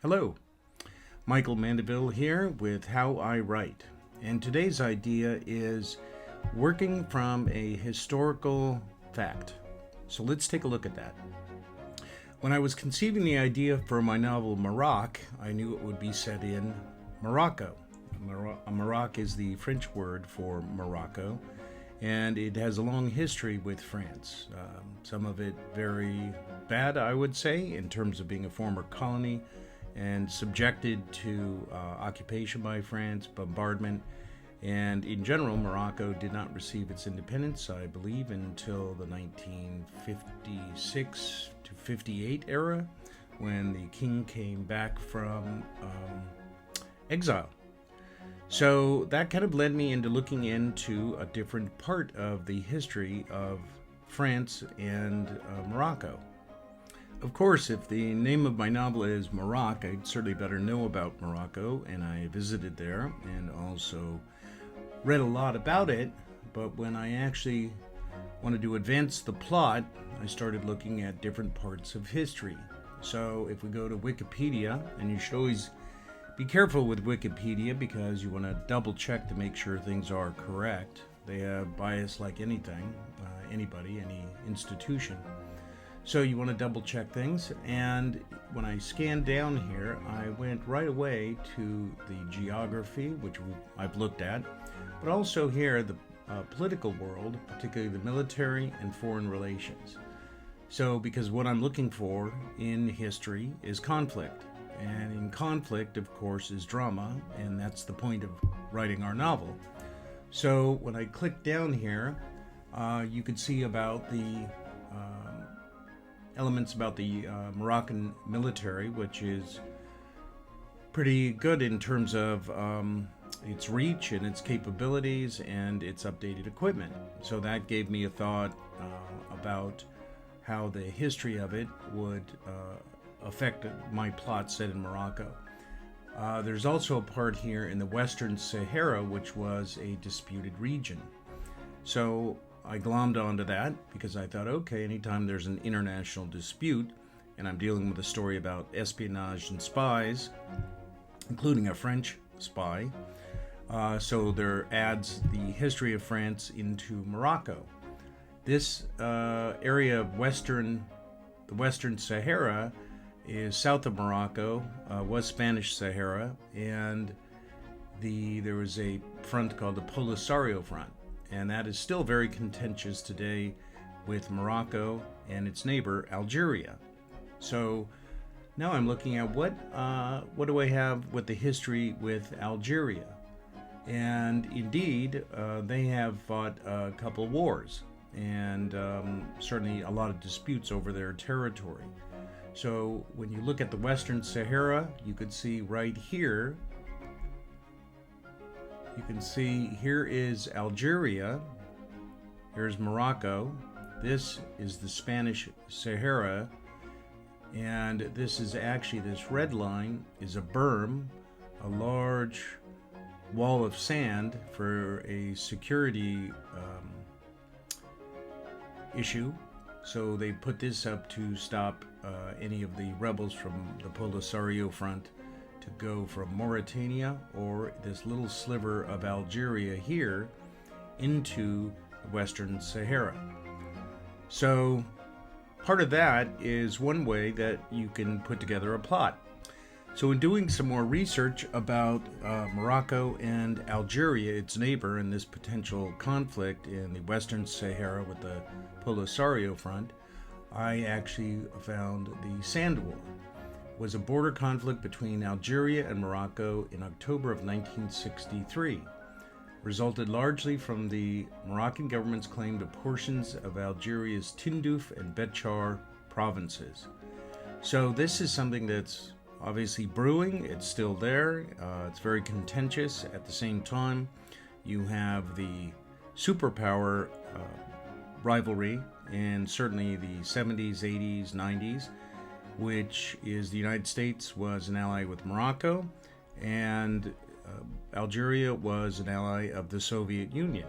Hello, Michael Mandeville here with How I Write. And today's idea is working from a historical fact. So let's take a look at that. When I was conceiving the idea for my novel Maroc, I knew it would be set in Morocco. Maroc is the French word for Morocco, and it has a long history with France. Some of it very bad, I would say, in terms of being a former colony and subjected to occupation by France, bombardment, and in general, Morocco did not receive its independence, I believe, until the 1956 to 58 era, when the king came back from exile. So that kind of led me into looking into a different part of the history of France and Morocco. Of course, if the name of my novel is Maroc, I'd certainly better know about Morocco, and I visited there and also read a lot about it. But when I actually wanted to advance the plot, I started looking at different parts of history. So if we go to Wikipedia, and you should always be careful with Wikipedia because you want to double check to make sure things are correct. They have bias like anything, anybody, any institution. So you want to double check things, and when I scanned down here, I went right away to the geography, which I've looked at, but also here the political world, particularly the military and foreign relations. So because what I'm looking for in history is conflict, and in conflict, of course, is drama, and that's the point of writing our novel. So when I click down here, you can see about the elements about the Moroccan military, which is pretty good in terms of its reach and its capabilities and its updated equipment. So that gave me a thought about how the history of it would affect my plot set in Morocco. There's also a part here in the Western Sahara, which was a disputed region. So I glommed onto that because I thought, okay, anytime there's an international dispute, and I'm dealing with a story about espionage and spies, including a French spy, so there adds the history of France into Morocco. This area of the Western Sahara is south of Morocco, was Spanish Sahara, and there was a front called the Polisario Front. And that is still very contentious today with Morocco and its neighbor, Algeria. So now I'm looking at what do I have with the history with Algeria? And indeed, they have fought a couple wars and certainly a lot of disputes over their territory. So when you look at the Western Sahara, you could see right here, you can see here is Algeria, here's Morocco, this is the Spanish Sahara, and this is actually, this red line is a berm, a large wall of sand for a security issue. So they put this up to stop any of the rebels from the Polisario Front to go from Mauritania or this little sliver of Algeria here into the Western Sahara. So part of that is one way that you can put together a plot. So in doing some more research about Morocco and Algeria, its neighbor, and this potential conflict in the Western Sahara with the Polisario Front, I actually found the Sand War was a border conflict between Algeria and Morocco in October of 1963, resulted largely from the Moroccan government's claim to portions of Algeria's Tindouf and Betchar provinces. So this is something that's obviously brewing, it's still there, it's very contentious. At the same time, you have the superpower rivalry in certainly the 70s, 80s, 90s, which is the United States was an ally with Morocco, and Algeria was an ally of the Soviet Union.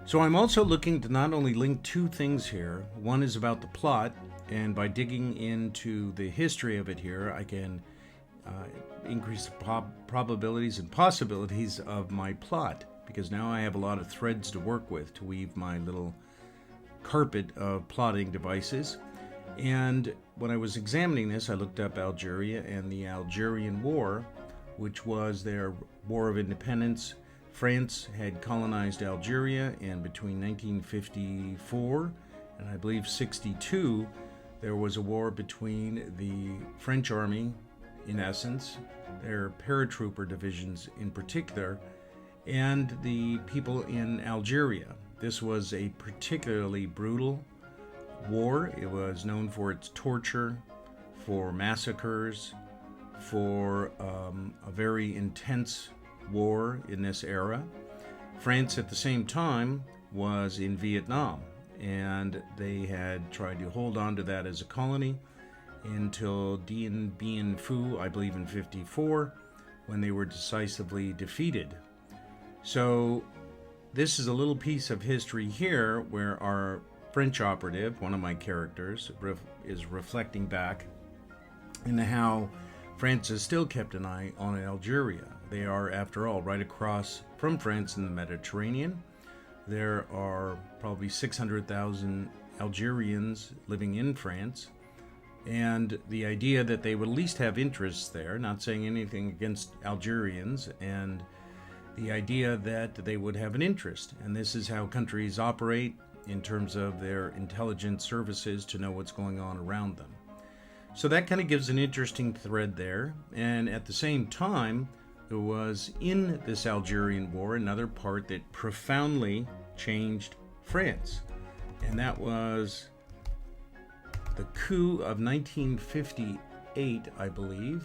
So I'm also looking to not only link two things here. One is about the plot, and by digging into the history of it here, I can increase the probabilities and possibilities of my plot, because now I have a lot of threads to work with to weave my little carpet of plotting devices. And when I was examining this, I looked up Algeria and the Algerian War, which was their war of independence. France had colonized Algeria, and between 1954 and I believe 62, there was a war between the French army, in essence, their paratrooper divisions in particular, and the people in Algeria. This was a particularly brutal war. It was known for its torture, for massacres, for a very intense war in this era. France at the same time was in Vietnam, and they had tried to hold on to that as a colony until Dien Bien Phu, I believe in 54, when they were decisively defeated. So this is a little piece of history here where our French operative, one of my characters, is reflecting back into how France has still kept an eye on Algeria. They are, after all, right across from France in the Mediterranean. There are probably 600,000 Algerians living in France, and the idea that they would at least have interests there, not saying anything against Algerians, and the idea that they would have an interest. And this is how countries operate in terms of their intelligence services to know what's going on around them. So that kind of gives an interesting thread there. And at the same time, there was in this Algerian war another part that profoundly changed France. And that was the coup of 1958, I believe.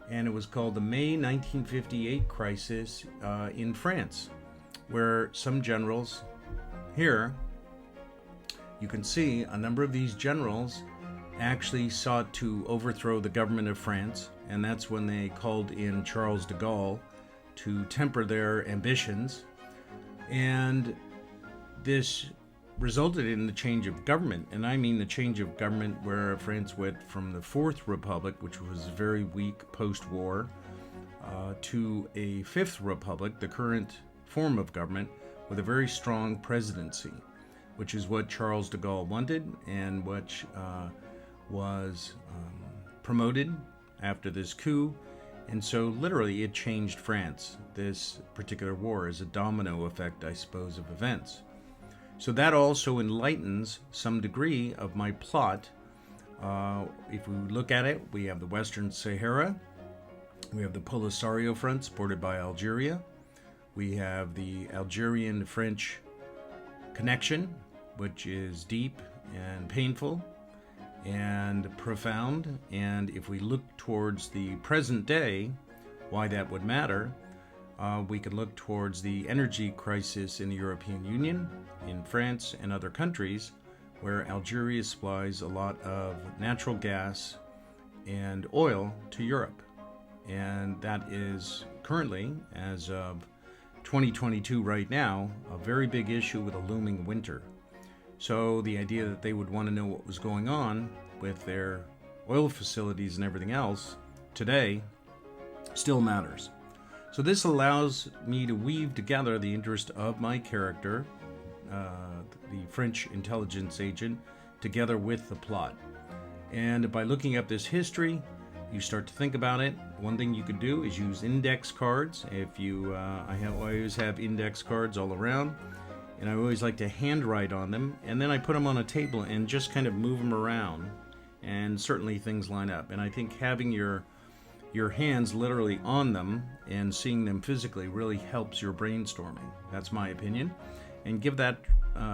And it was called the May 1958 crisis in France, where some generals here, you can see a number of these generals actually sought to overthrow the government of France, and that's when they called in Charles de Gaulle to temper their ambitions. And this resulted in the change of government, and I mean the change of government where France went from the Fourth Republic, which was very weak post-war, to a Fifth Republic, the current form of government, with a very strong presidency, which is what Charles de Gaulle wanted and which was promoted after this coup. And so literally it changed France. This particular war is a domino effect, I suppose, of events. So that also enlightens some degree of my plot. If we look at it, we have the Western Sahara, we have the Polisario Front supported by Algeria, we have the Algerian-French connection, which is deep and painful and profound. And if we look towards the present day, why that would matter, we could look towards the energy crisis in the European Union, in France and other countries, where Algeria supplies a lot of natural gas and oil to Europe. And that is currently, as of 2022 right now, a very big issue with a looming winter. So the idea that they would want to know what was going on with their oil facilities and everything else today still matters. So this allows me to weave together the interest of my character, the French intelligence agent, together with the plot. And by looking up this history, you start to think about it. One thing you could do is use index cards. If you, I always have index cards all around, and I always like to handwrite on them, and then I put them on a table and just kind of move them around, and certainly things line up. And I think having your hands literally on them and seeing them physically really helps your brainstorming. That's my opinion. And give that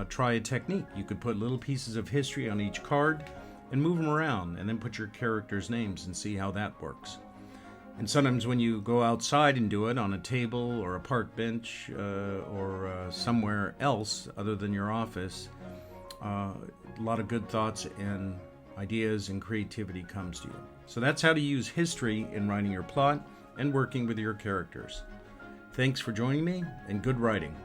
try a technique. You could put little pieces of history on each card and move them around, and then put your characters' names and see how that works. And sometimes when you go outside and do it on a table or a park bench or somewhere else other than your office, a lot of good thoughts and ideas and creativity comes to you. So that's how to use history in writing your plot and working with your characters. Thanks for joining me, and good writing.